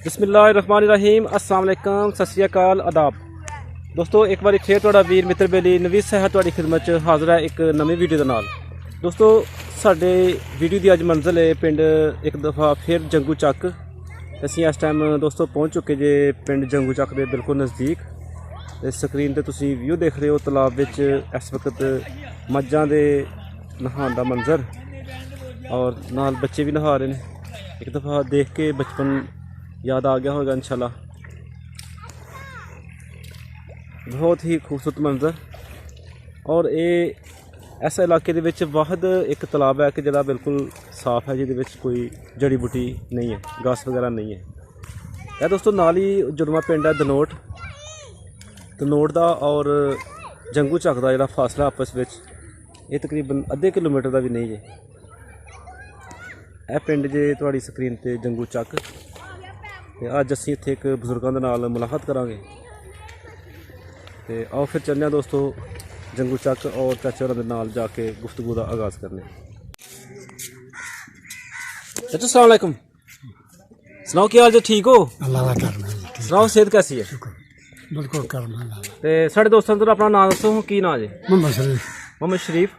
बिस्मिल्लाहिर्रहमानिर्रहीम अस्सलाम वालेकुम सत श्री अकाल आदाब दोस्तों एक बार फिर तुहाडा वीर मित्र बेली नवीद साहब तुहाडी खिदमत च हाज़र है एक नवी वीडियो दे नाल। दोस्तों साडे वीडियो दी अज मंजिल है पिंड एक दफ़ा फिर जंगू चक। असीं इस टाइम दोस्तों पहुँच चुके जे पिंड जंगू चक के बिल्कुल नज़दीक। ते स्क्रीन ते तुसीं व्यू देख रहे हो तलाब विच इस वक्त मज्जां दे नहान दा मंजर और नाल बच्चे भी नहा रहे हैं। एक दफ़ा देख के बचपन याद आ गया होगा इंशाल्लाह। बहुत ही खूबसूरत मंजर और ये ऐसा इलाके दे विच वाहद एक तलाब है कि जिहड़ा बिल्कुल साफ है, जिहदे विच कोई जड़ी बूटी नहीं है, घास वगैरह नहीं है। यह दोस्तों नाल ही जुड़वा पिंड है दनोट दा और जंगू चक दा जिहड़ा फासला आपस विच ये तकरीबन अद्धे किलोमीटर का भी नहीं है। यह पिंड जे तुहाडी स्क्रीन ते जंगू चक। ते अज असीं इत्थे एक बजुर्गों के नाल मुलाकात करांगे। ते आओ फिर चलने दोस्तों जंगू चक और चाचा होरां दे नाल जाके गुफ्तगू का आगाज़ करने। चाचा अस्सलाम वालेकुम, सुनाओ क्या हाल जी, ठीक हो? अल्लाह का करम है। सुनाओ सेहत कैसी है? बिल्कुल करम है। ते साढ़े दोस्तों तो अपना नाम दसो, की नाम जे? मोहम्मद शरीफ। मोहम्मद शरीफ।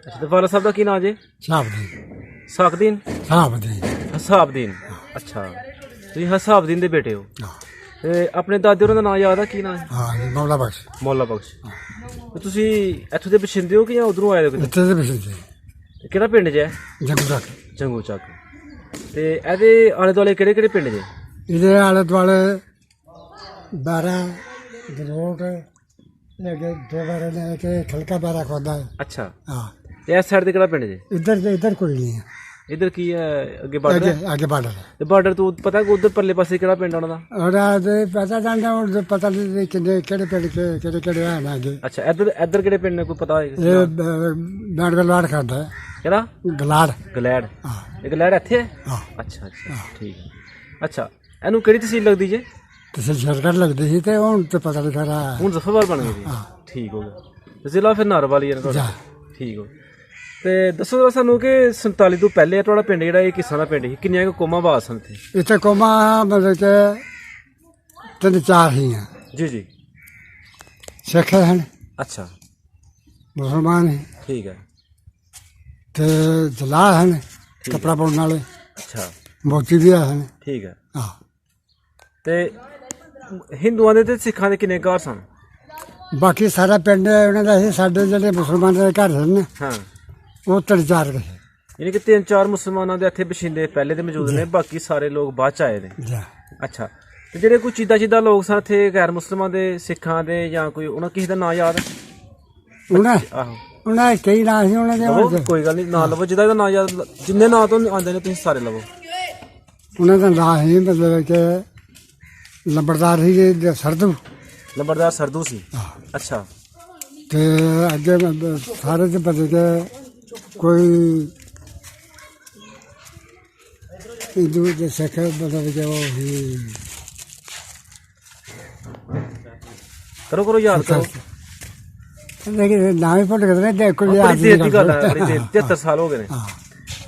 अच्छा ते वाला साहब का की नाम जे? साकदीन। हसाबदीन। अच्छा तुसीं हसाबदीन दे बेटे हो। ते अपने दादे होरां दा नाम याद है, की नाम है? हाँ मौला बख्श। मौला बख्श। ते तुसीं इत्थों दे बशिंदे हो कि जां उधरों आए हो? इत्थे दे बशिंदे। केह्ड़ा पिंड जे? जंगू चक। जंगू चक। ते एहदे आले दुआले केह्ड़े केह्ड़े पिंड जे? इहदे आले दुआले 12 दरोट लगे, 2 बारे ने के खलका 12 खोदा है। अच्छा हाँ। ते इस साइड ते केह्ड़ा पिंड जे? इधर कोई नहीं है। इधर की है? अगे बॉर्डर है? आगे बॉर्डर है। ते बॉर्डर तो पता है उधर परले पासे केह्ड़ा पिंड आना दा? और पता जाना और पता नहीं किन्ने केड़े पिंड केड़े है ना आगे। अच्छा इधर केह्ड़े पिंड ने कोई पता है? ये बैंड गलवाड़ खाता है। केह्ड़ा? गलैड़। हाँ। ये गलैड़ इत्थे है? हाँ। अच्छा ठीक है। अच्छा एनू केह्ड़ी तहसील लगदी जे? तहसील सरकार लगदी थी ते हुण ते पता नहीं करा। हुण जफरवाल बन गई? हाँ। ठीक हो गया। जिला फिर नारवाल ही है ना? जा। ठीक हो। ते दसो जरा सानू कि 47 तो पहले तुहाडा पिंड जेहड़ा किस तरह दा पिंड ही, किन्नियां क कौमां बास सन इत्थे? इत्थे कौमां मतलब के 3-4 ही हैं। जी सिख हैं। अच्छा मुसलमान हैं। ठीक है। ते जलाल हैं कपड़ा पाउण वाले। अच्छा मोची भी हैं। ठीक है। हाँ। ते हिंदुआं दे ते सिखां दे किन्ने घर सन? बाकी सारा पिंड उन्हां दा ही, साडे जेह्ड़े मुसलमान दे घर हैं हाँ वो 3-4 के हैं। यानी कि 3-4 मुसलमानां दे इत्थे बशिंदे पहले दे मौजूद ने, बाकी सारे लोग बाद च आए ने। जा। अच्छा ते जेह्ड़े कोई चीदा लोग सन इत्थे गैर मुसलमान दे, सिखां दे जां कोई उन्हां किसे दा नां याद है? आहो उन्हें कई नाम ही उन्हें लवो, कोई गल नहीं, नां लवो जिहदा नां याद, जिन्ने नां तो आंदे ने तुसीं सारे लवो। उन्हें का नाम ही मतलब के लंबड़दार ही सरदू। लंबड़दार सरदू सी। हाँ। अच्छा ते अगे सारे ते पता के कोई हिंदू ते सिख मतलब के वो ही करो याद करो। लेकिन नाम ही भुल गए ने। कोई बड़ी याद देर दी नहीं गल है, बड़ी देर 73 साल हो गए ने। हाँ।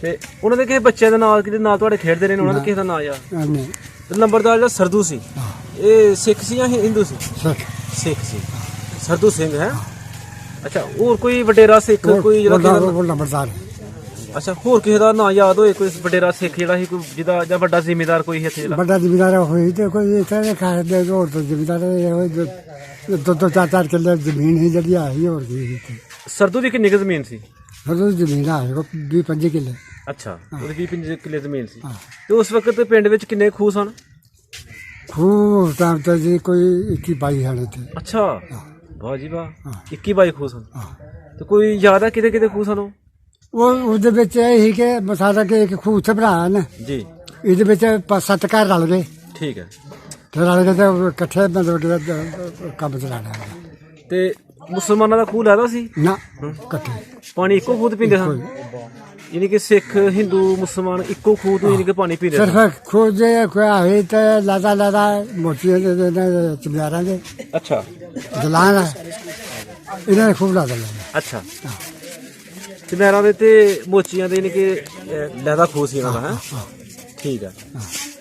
ते उन्हां दे किसे बच्चे दा नाम किहदे नाल तुहाडे खेडदे रहे ने, उन्हां दे किसे दा नाम याद? नहीं। ते लंबड़दार जेहड़ा सरदू सी ये सिख सी या हिंदू सी? सिख सी। सरदू सिंह है। अच्छा होर कोई वडेरा सिख कोई जेहड़ा? वो लंबड़दार। अच्छा होर किसे दा नाम याद होए कोई वडेरा सिख जेहड़ा ही कोई जिहदा जां बड्डा जिमीदार कोई इत्थे जेहड़ा? बड़ा जिमीदार होई ते कोई इत्थे खास दे और तो जिमीदार दो 4 किल्ले जमीन ही जड़ी आई और की। सरदू दी किन्नी क जमीन सी? सरदू जमीन है 20-25 किल्ले। अच्छा ओहदी 20-25 किल्ले जमीन सी। ते उस वक्त पिंड विच किन्ने खूह सन? खूह उस टाइम ते जी कोई 21-22 हैं थे। अच्छा वाह जी वाह, 21-22 खूह सन। तो कोई याद है किते खूह सन? वो उसदे विच एह् ही कि सारा के एक खूह उत्थे बनाया ने जी। इहदे विच 5-7 घर रल गए। ठीक है। ते रल गए ते कट्ठे मतलब कम्म चलाना। ते मुसलमानां दा खूह लैदा सी? ना कट्ठे पानी इक्को खूह तो पींदे सन? यानी कि सिख हिंदू मुसलमान इक्को खूह तो यानी कि पानी पींदे सन? सिर्फ खूह जे कोई आहे ते लादा मोतियां दे चमयारां दे। अच्छा जलान है इन्हां ने खूब लादा। अच्छा चमयारां दे ते मोचियां दे यानी कि लैदा खूह सी इन्हां दा है। ठीक है।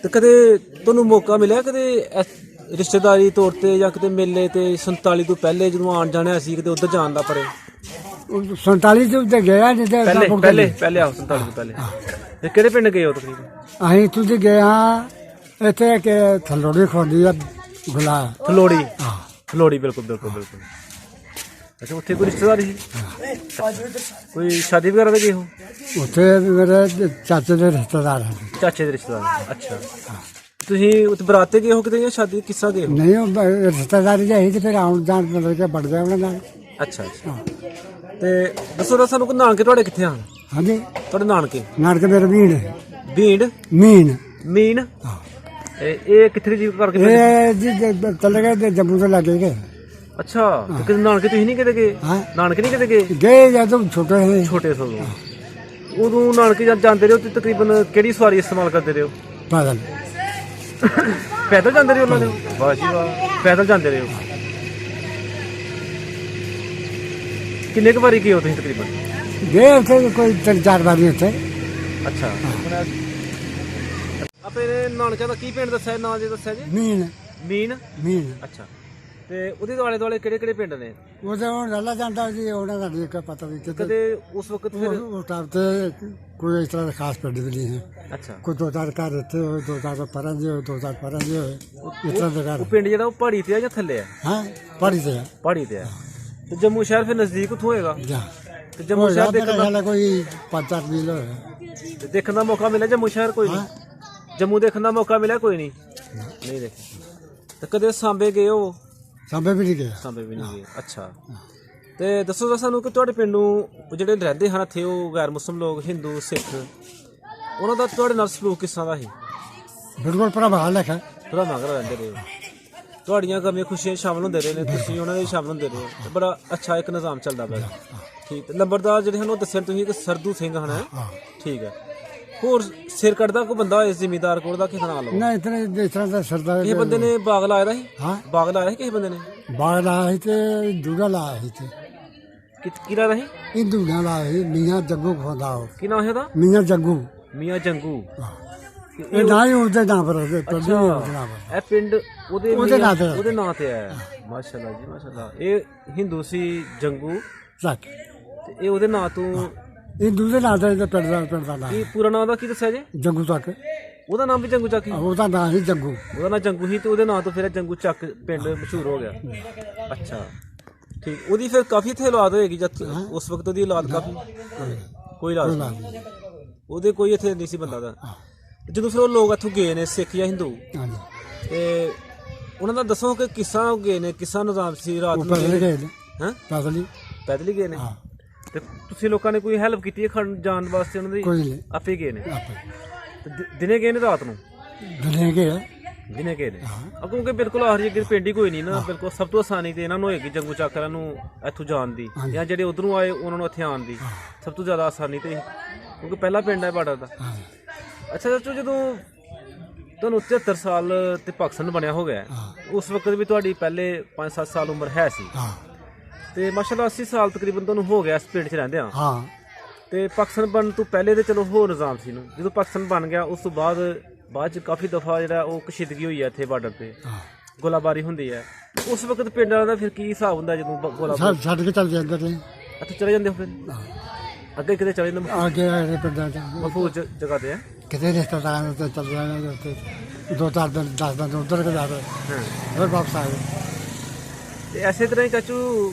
ਤੇ ਕਦੇ ਤੁਹਾਨੂੰ ਮੌਕਾ ਮਿਲਿਆ ਕਦੇ ਰਿਸ਼ਤੇਦਾਰੀ ਤੌਰ ਤੇ ਜਾਂ ਕਿਤੇ ਮੇਲੇ ਤੇ 47 ਤੋਂ ਪਹਿਲੇ ਜਦੋਂ ਆਉਣ ਜਾਣਿਆ ਸੀ ਕਿਤੇ ਉੱਧਰ ਜਾਣ ਦਾ ਪਰੇ 47 ਚ ਤੇ ਗਿਆ ਨਹੀਂ ਤੇ ਪਹਿਲੇ ਆਓ 47 ਤੋਂ ਪਹਿਲੇ ਤੇ ਕਿਹੜੇ ਪਿੰਡ ਗਏ ਹੋ ਤਕਰੀਬਨ? ਅਸੀਂ ਤੁਸੀਂ ਗਏ ਹਾਂ ਇੱਥੇ ਕਿ ਥਲੋੜੀ ਖੋਦੀ ਆ ਗੁਲਾ ਫਲੋੜੀ ਹਾਂ ਫਲੋੜੀ ਬਿਲਕੁਲ ਬਿਲਕੁਲ ਬਿਲਕੁਲ। ਅੱਛਾ ਉੱਥੇ ਕੋਈ ਰਿਸ਼ਤੇਦਾਰੀ ਸੀ ਕੋਈ ਸ਼ਾਦੀ ਵਗੈਰਾ ਤੇ ਗਏ ਹੋ? ਉੱਥੇ ਮੇਰੇ ਚਾਚੇ ਦੇ ਰਿਸ਼ਤੇਦਾਰ ਹਨ। ਚਾਚੇ ਦੇ ਰਿਸ਼ਤੇਦਾਰ ਅੱਛਾ ਤੁਸੀਂ ਉੱਥੇ ਬਰਾਤ ਤੇ ਗਏ ਹੋ ਕਿਤੇ ਜਾਂ ਸ਼ਾਦੀ ਕਿਸ ਤਰ੍ਹਾਂ ਗਏ ਹੋ? ਨਹੀਂ ਉਹ ਰਿਸ਼ਤੇਦਾਰੀ ਜਾਈ ਤੇ ਫਿਰ ਆਉਣ ਜਾਣ ਮਤਲਬ ਕਿ ਵੜ ਗਿਆ ਉਹਨਾਂ ਨਾਲ। ਅੱਛਾ ਅੱਛਾ ਤੇ ਦੱਸੋ ਤਾਂ ਸਾਨੂੰ ਕਿ ਨਾਨਕੇ ਤੁਹਾਡੇ ਕਿੱਥੇ ਹਨ? ਹਾਂਜੀ ਤੁਹਾਡੇ ਨਾਨਕੇ ਨਾਨਕੇ ਮੇਰੇ ਵੀਣ ਭੀਂਡ ਮੀਨ ਮੀਨ ਹਾਂ ਇਹ ਕਿੱਥੇ ਜੀ ਕਰਕੇ ਇਹ ਜੀ ਚਲੇ ਗਏ ਤੇ ਜੰਮੂ ਤੋਂ ਲੱਗੇ ਗਏ। ਅੱਛਾ ਤੇ ਕਿਤੇ ਨਾਨਕੇ ਤੁਸੀਂ ਨਹੀਂ ਕਿਤੇ ਗਏ? ਹਾਂ ਨਾਨਕੇ ਨਹੀਂ ਕਿਤੇ ਗਏ? ਗਏ ਜਦੋਂ ਛੋਟੇ ਸੀ ਛੋਟੇ ਸੋ ਉਦੋਂ ਨਾਨਕੇ ਜਾਂਦੇ ਰਹੇ ਹੋ ਤੇ ਤਕਰੀਬਨ ਕਿਹੜੀ ਸਵਾਰੀ ਇਸਤੇਮਾਲ ਕਰਦੇ ਰਹੇ ਹੋ? ਪਾਗਲ ਪੈਦਲ ਜਾਂਦੇ ਰਹੇ ਉਹਨਾਂ ਦੇ? ਵਾਹ ਜੀ ਵਾਹ ਪੈਦਲ ਜਾਂਦੇ ਰਹੇ ਹੋ। ਕਿੰਨੇ ਕੁ ਵਾਰੀ ਗਏ ਹੋ ਤੁਸੀਂ ਤਕਰੀਬਨ? ਗਏ ਉੱਥੇ ਕੋਈ 3-4 ਵਾਰੀ ਉੱਥੇ। ਅੱਛਾ ਆਪਣੇ ਨਾਨਕਿਆਂ ਦਾ ਕੀ ਪਿੰਡ ਦੱਸਿਆ ਨਾਂ ਜੇ ਦੱਸਿਆ ਜੀ? ਮੀਨ ਮੀਨ ਮੀਨ ਅੱਛਾ ਤੇ ਉਹਦੇ ਦੁਆਲੇ ਦੁਆਲੇ ਕਿਹੜੇ ਕਿਹੜੇ ਪਿੰਡ ਨੇ? ਉਹਦੇ ਹੁਣ ਲੱਲਾ ਜਾਂਦਾ ਜੀ ਉਹਨਾਂ ਦਾ ਨਹੀਂ ਪਤਾ ਵੀ ਕਿਤੇ ਕਦੇ ਉਸ ਵਕਤ ਫਿਰ ਉਸ ਟਾਈਮ ਤੇ ਕੋਈ ਇਸ ਤਰ੍ਹਾਂ ਦਾ ਖਾਸ ਪਿੰਡ ਵੀ ਨਹੀਂ ਹੈ। ਅੱਛਾ ਕੋਈ 2-4 ਘਰ ਇੱਥੇ ਹੋਏ 2-4 ਪਰਾਂ ਜੀ ਹੋਏ 2-4 ਪਰਾਂ ਜੀ ਹੋਏ ਇਸ ਤਰ੍ਹਾਂ ਦੇ ਘਰ ਉਹ ਪਿੰਡ ਜਿਹੜਾ ਉਹ ਪਹਾੜੀ ਤੇ ਆ ਜਾਂ ਥੱਲੇ ਆ? ਹਾਂ ਪਹਾੜੀ ਤੇ ਆ ਪਹਾੜੀ ਤੇ ਆ ਤੇ ਜੰਮੂ ਸ਼ਹਿਰ ਫਿਰ ਨਜ਼ਦੀਕ ਉੱਥੋਂ ਹੋਏਗਾ ਜਾ ਤੇ ਜੰਮੂ ਸ਼ਹਿਰ ਦੇਖਣ ਦਾ ਕੋਈ 5-4 ਮੀਲ ਹੋਏ ਤੇ ਦੇਖਣ ਦਾ ਮੌਕਾ ਮਿਲਿਆ ਜੰਮੂ ਸ਼ਹਿਰ ਕੋਈ ਨਹੀਂ? ਜੰਮੂ ਦੇਖਣ ਦਾ ਮੌਕਾ ਮਿਲਿਆ ਕੋਈ ਨਹੀਂ? ਨਹੀਂ ਦੇਖਿਆ ਤੇ ਕਦੇ ਸਾਂਬੇ ਗਏ ਹੋ? ਸਾਂਬੇ ਵੀ ਨਹੀਂ ਗਿਆ ਸਾਂਬੇ ਵੀ ਨਹੀਂ ਗਏ ਅੱਛਾ ਤੇ ਦੱਸੋ ਤਾਂ ਸਾਨੂੰ ਕਿ ਤੁਹਾਡੇ ਪਿੰਡ ਨੂੰ ਉਹ ਜਿਹੜੇ ਰਹਿੰਦੇ ਹਨ ਇੱਥੇ ਉਹ ਗੈਰ ਮੁਸਲਿਮ ਲੋਕ ਹਿੰਦੂ ਸਿੱਖ ਉਹਨਾਂ ਦਾ ਤੁਹਾਡੇ ਨਾਲ ਸਲੂਕ ਕਿਸ ਤਰ੍ਹਾਂ ਦਾ ਸੀ? ਬਿਲਕੁਲ ਭਰਾ ਲਿਖਾ ਥੋੜਾ ਮਗਰ ਰਹਿੰਦੇ ਰਹੇ ਹੋ ਤੁਹਾਡੀਆਂ ਕਮੀਆਂ ਖੁਸ਼ੀਆਂ ਸ਼ਾਮਲ ਹੁੰਦੇ ਰਹੇ ਨੇ ਤੁਸੀਂ ਉਹਨਾਂ ਦੇ ਸ਼ਾਮਲ ਹੁੰਦੇ ਰਹੇ ਹੋ ਬੜਾ ਅੱਛਾ ਇੱਕ ਨਿਜ਼ਾਮ ਚੱਲਦਾ ਪਿਆ ਠੀਕ ਨੰਬਰਦਾਰ ਜਿਹੜੇ ਹਨ ਉਹ ਦੱਸਿਆ ਤੁਸੀਂ ਕਿ ਸਰਦੂ ਸਿੰਘ ਹਨ ਠੀਕ ਹੈ ਹੋਰ ਸਿਰ ਕੱਢਦਾ ਕੋਈ ਬੰਦਾ ਇਸ ਜ਼ਿਮੀਦਾਰ ਕੋਲ ਦਾ ਕਿਸ ਨਾਲ ਨਾ ਇਤਨੇ ਇਸ ਤਰ੍ਹਾਂ ਦਾ ਸਰਦਾਰ ਕਿਸੇ ਬੰਦੇ ਨੇ ਬਾਗ ਲਾਇਆ ਦਾ ਸੀ ਹਾਂ ਬਾਗ ਲਾਇਆ ਸੀ ਕਿਸੇ ਬੰਦੇ ਨੇ ਬਾਗ ਲਾਇਆ ਸੀ ਤੇ ਦੂੜਾ ਲਾਇਆ ਸੀ ਤੇ ਕੀ ਲਾਇਆ ਸੀ ਇਹ ਦੂੜਾ ਲਾਇਆ ਸੀ ਮੀਆਂ ਜੱਗੂ ਖੋਦਾ ਕੀ ਨਾਮ ਹੈ ਉਹਦਾ ਮੀਆਂ ਜੱਗੂ ਮੀਆਂ ਜੰਗੂ ਇਹ ਨਾ ਹੀ ਉਹਦੇ ਨਾਮ ਪਰ ਉਹਦੇ ਪਿੰਡ ਹੀ ਉਹਦੇ ਨਾਮ ਪਰ ਇਹ ਪਿੰਡ ਉਹਦੇ ਨਾਂ ਤੇ ਉਹਦੇ ਨਾਂ ਤੇ ਆਇਆ ਮਾਸ਼ਾਅੱਲਾ ਜੀ ਮਾਸ਼ਾਅੱਲਾ ਇਹ ਹਿੰਦੂ ਸੀ ਜੰਗੂ ਚੱਕ ਤੇ ਇਹ ਉਹਦੇ ਨਾਂ ਤੋਂ ਇਹ ਦੂਜੇ ਨਾਂ ਤੇ ਪਿੰਡ ਦਾ ਨਾਮ ਕੀ ਪੂਰਾ ਨਾਮ ਦਾ ਕੀ ਦੱਸਿਆ ਜੀ ਜੰਗੂ ਚੱਕ ਉਹਦਾ ਨਾਮ ਵੀ ਜੰਗੂ ਚੱਕ ਹੀ ਉਹਦਾ ਨਾਂ ਸੀ ਜੰਗੂ ਉਹਦਾ ਨਾਂ ਜੰਗੂ ਸੀ ਤੇ ਉਹਦੇ ਨਾਂ ਤੋਂ ਫਿਰ ਜੰਗੂ ਚੱਕ ਪਿੰਡ ਮਸ਼ਹੂਰ ਹੋ ਗਿਆ ਅੱਛਾ ਠੀਕ ਉਹਦੀ ਫਿਰ ਕਾਫੀ ਇੱਥੇ ਔਲਾਦ ਹੋਏਗੀ ਜਦ ਉਸ ਵਕਤ ਉਹਦੀ ਔਲਾਦ ਕਾਫੀ ਕੋਈ ਔਲਾਦ ਨਹੀਂ ਉਹਦੇ ਕੋਈ ਇੱਥੇ ਨਹੀਂ ਸੀ ਬੰਦਾ ਦਾ ਜਦੋਂ ਫਿਰ ਉਹ ਲੋਕ ਇੱਥੋਂ ਗਏ ਨੇ ਸਿੱਖ ਜਾਂ ਹਿੰਦੂ ਤੇ ਉਹਨਾਂ ਦਾ ਦੱਸੋ ਕਿ ਕਿੱਸਾ ਗਏ ਨੇ ਕਿੱਸਾ ਨਿਜ਼ਾਮ ਸੀ ਰਾਤ ਨੂੰ ਪੈਦਲ ਗਏ ਨੇ ਹਾਂ ਪੈਦਲ ਹੀ ਗਏ ਨੇ ਹਾਂ ਤੇ ਤੁਸੀਂ ਲੋਕਾਂ ਨੇ ਕੋਈ ਹੈਲਪ ਕੀਤੀ ਹੈ ਖਾਣ ਜਾਣ ਵਾਸਤੇ ਉਹਨਾਂ ਦੀ? ਕੋਈ ਨਹੀਂ ਆਪੇ ਗਏ ਨੇ ਆਪੇ ਤੇ ਦਿਨੇ ਗਏ ਨੇ ਰਾਤ ਨੂੰ? ਦਿਨੇ ਗਏ ਦਿਨੇ ਗਏ ਨੇ ਕਿਉਂਕਿ ਬਿਲਕੁਲ ਆਖਰੀ ਅੱਗੇ ਪਿੰਡ ਹੀ ਕੋਈ ਨਹੀਂ ਨਾ ਬਿਲਕੁਲ ਸਭ ਤੋਂ ਆਸਾਨੀ ਤੇ ਇਹਨਾਂ ਨੂੰ ਹੋਏਗੀ ਜੰਗੂ ਚੱਕਰਾਂ ਨੂੰ ਇੱਥੋਂ ਜਾਣ ਦੀ ਜਾਂ ਜਿਹੜੇ ਉਧਰੋਂ ਆਏ ਉਹਨਾਂ ਨੂੰ ਇੱਥੇ ਆਉਣ ਦੀ ਸਭ ਤੋਂ ਜ਼ਿਆਦਾ ਆਸਾਨੀ ਤੇ ਕਿਉਂਕਿ ਪਹਿਲਾ ਪਿੰਡ ਹੈ ਬਾਰਡਰ ਦਾ ਅੱਛਾ ਚਾਚੂ ਜਦੋਂ ਤੁਹਾਨੂੰ 73 ਸਾਲ ਤੇ ਪਾਕਿਸਤਾਨ ਬਣਿਆ ਹੋ ਗਿਆ ਉਸ ਵਕਤ ਵੀ ਤੁਹਾਡੀ ਪਹਿਲੇ 5-7 ਸਾਲ ਉਮਰ ਹੈ ਸੀ ਤੇ ਮਾਸ਼ਾਅੱਲਾ 80 ਸਾਲ ਤਕਰੀਬਨ ਤੁਹਾਨੂੰ ਹੋ ਗਿਆ ਇਸ ਪਿੰਡ 'ਚ ਰਹਿੰਦੇ ਹਾਂ ਤੇ ਪਾਕਿਸਤਾਨ ਬਣਨ ਤੋਂ ਪਹਿਲੇ ਤੇ ਚਲੋ ਹੋਰ ਨਿਜ਼ਾਮ ਸੀ ਨੂੰ ਜਦੋਂ ਪਾਕਿਸਤਾਨ ਬਣ ਗਿਆ ਉਸ ਤੋਂ ਬਾਅਦ 'ਚ ਕਾਫੀ ਦਫਾ ਜਿਹੜਾ ਉਹ ਕਸ਼ੀਦਗੀ ਹੋਈ ਹੈ ਇੱਥੇ ਬਾਰਡਰ ਤੇ ਗੋਲਾਬਾਰੀ ਹੁੰਦੀ ਹੈ ਉਸ ਵਕਤ ਪਿੰਡਾਂ ਦਾ ਫਿਰ ਕੀ ਹਿਸਾਬ ਹੁੰਦਾ ਜਦੋਂ ਗੋਲਾਬਾਰੀ ਛੱਡ ਕੇ ਚੱਲ ਜਾਂਦੇ ਨੇ ਇੱਥੇ ਚਲੇ ਜਾਂਦੇ ਹੋ ਫਿਰ ਅੱਗੇ ਕਿਤੇ ਚਲੇ ਜਾਂਦੇ ਅੱਗੇ ਆਏ ਪਿੰਡਾਂ ਚ ਮਹਿਫੂਜ਼ ਜਗ੍ਹਾ ਤੇ ਹੈ ਕਿਤੇ ਰਿਸ਼ਤੇਦਾਰਾਂ ਤੇ ਚੱਲ ਜਾਂਦੇ ਉੱਥੇ 2-4 ਦਿਨ 10 ਦਿਨ ਉੱਧਰ ਕੇ ਜਾ ਰਹੇ ਫਿਰ ਵਾਪਸ ਆ ਗਏ ਤੇ ਐਸੇ ਤਰ੍ਹਾਂ ਹੀ ਚਾਚੂ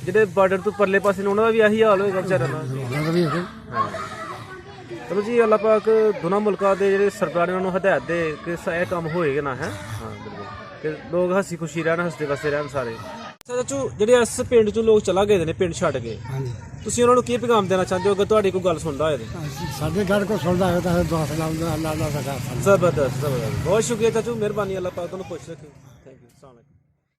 ਜਿਹੜੇ ਬਾਰਡਰ ਤੋਂ ਪਰਲੇ ਪਾਸੇ ਨੇ ਉਹਨਾਂ ਦਾ ਵੀ ਆਹੀ ਹਾਲ ਹੋਏਗਾ ਵਿਚਾਰਿਆਂ ਦਾ ਉਹਨਾਂ ਵੀ ਇਹ ਚਲੋ ਜੀ ਅੱਲਾਹ ਪਾਕ ਦੋਨਾਂ ਮੁਲਕਾਂ ਦੇ ਜਿਹੜੇ ਸਰਕਾਰਾਂ ਨੂੰ ਹਦਾਇਤ ਦੇ ਕਿ ਇਹ ਕੰਮ ਹੋਏਗਾ ਨਾ ਹੈ ਹਾਂ ਬਿਲਕੁਲ ਤੇ ਲੋਕ ਹੱਸੀ ਖੁਸ਼ੀ ਰਹਿਣ ਹੱਸਦੇ ਵਸਦੇ ਰਹਿਣ ਸਾਰੇ ਚਾਚੂ ਜਿਹੜੇ ਇਸ ਪਿੰਡ ਚੋਂ ਲੋਕ ਚਲਾ ਗਏ ਨੇ ਪਿੰਡ ਛੱਡ ਕੇ ਹਾਂਜੀ ਤੁਸੀਂ ਉਹਨਾਂ ਨੂੰ ਕੀ ਪੈਗਾਮ ਦੇਣਾ ਚਾਹੁੰਦੇ ਹੋ ਅਗਰ ਤੁਹਾਡੀ ਕੋਈ ਗੱਲ ਸੁਣਦਾ ਹੋਏ ਸਾਡੇ ਘਰ ਕੋ ਸੁਣਦਾ ਹੈ ਤਾਂ ਦੁਆ ਸਲਾਮ ਅੱਲਾਹ ਦਾ ਜ਼ਬਰਦਸਤ ਬਹੁਤ ਸ਼ੁਕਰੀਆ ਚਾਚੂ ਮਿਹਰਬਾਨੀ ਅੱਲਾਹ ਪਾਕ ਤੁਹਾਨੂੰ ਪੁੱਛ ਰੱਖੇ ਥੈਂਕ ਯੂ ਅਸਲਾਮ